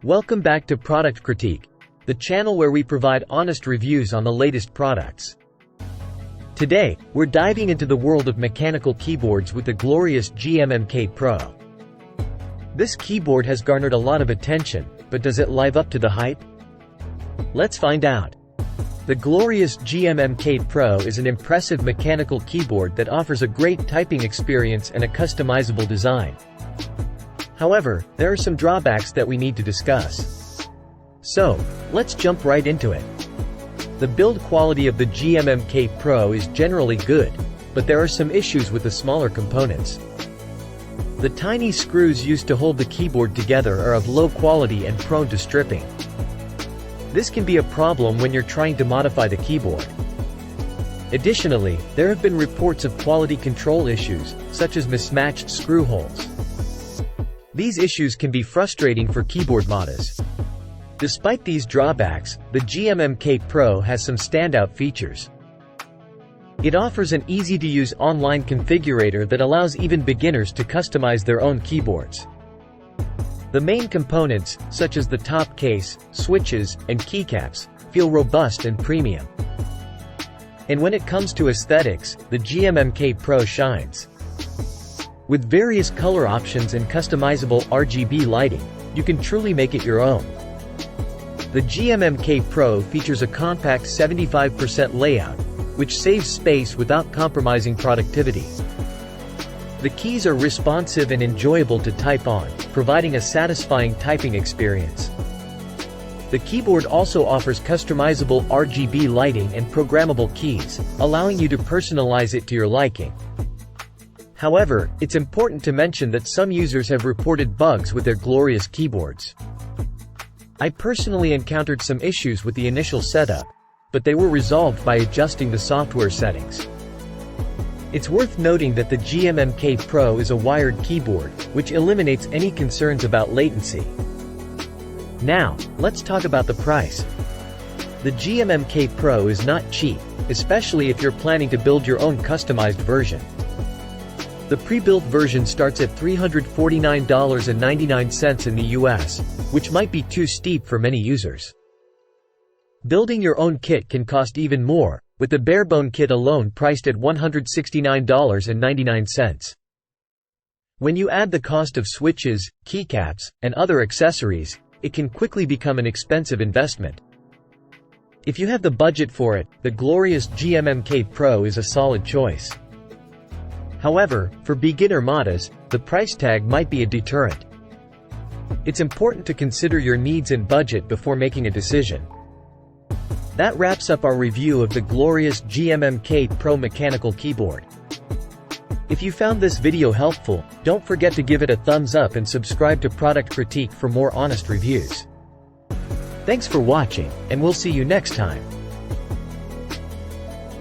Welcome back to Product Critique, the channel where we provide honest reviews on the latest products. Today, we're diving into the world of mechanical keyboards with the Glorious GMMK Pro. This keyboard has garnered a lot of attention, but does it live up to the hype? Let's find out. The Glorious GMMK Pro is an impressive mechanical keyboard that offers a great typing experience and a customizable design. However, there are some drawbacks that we need to discuss. So, let's jump right into it. The build quality of the GMMK Pro is generally good, but there are some issues with the smaller components. The tiny screws used to hold the keyboard together are of low quality and prone to stripping. This can be a problem when you're trying to modify the keyboard. Additionally, there have been reports of quality control issues, such as mismatched screw holes. These issues can be frustrating for keyboard modders. Despite these drawbacks, the GMMK Pro has some standout features. It offers an easy-to-use online configurator that allows even beginners to customize their own keyboards. The main components, such as the top case, switches, and keycaps, feel robust and premium. And when it comes to aesthetics, the GMMK Pro shines. With various color options and customizable RGB lighting, you can truly make it your own. The GMMK Pro features a compact 75% layout, which saves space without compromising productivity. The keys are responsive and enjoyable to type on, providing a satisfying typing experience. The keyboard also offers customizable RGB lighting and programmable keys, allowing you to personalize it to your liking. However, it's important to mention that some users have reported bugs with their Glorious keyboards. I personally encountered some issues with the initial setup, but they were resolved by adjusting the software settings. It's worth noting that the GMMK Pro is a wired keyboard, which eliminates any concerns about latency. Now, let's talk about the price. The GMMK Pro is not cheap, especially if you're planning to build your own customized version. The pre-built version starts at $349.99 in the US, which might be too steep for many users. Building your own kit can cost even more, with the barebone kit alone priced at $169.99. When you add the cost of switches, keycaps, and other accessories, it can quickly become an expensive investment. If you have the budget for it, the Glorious GMMK Pro is a solid choice. However, for beginner modders, the price tag might be a deterrent. It's important to consider your needs and budget before making a decision. That wraps up our review of the Glorious GMMK Pro mechanical keyboard. If you found this video helpful, don't forget to give it a thumbs up and subscribe to Product Critique for more honest reviews. Thanks for watching, and we'll see you next time.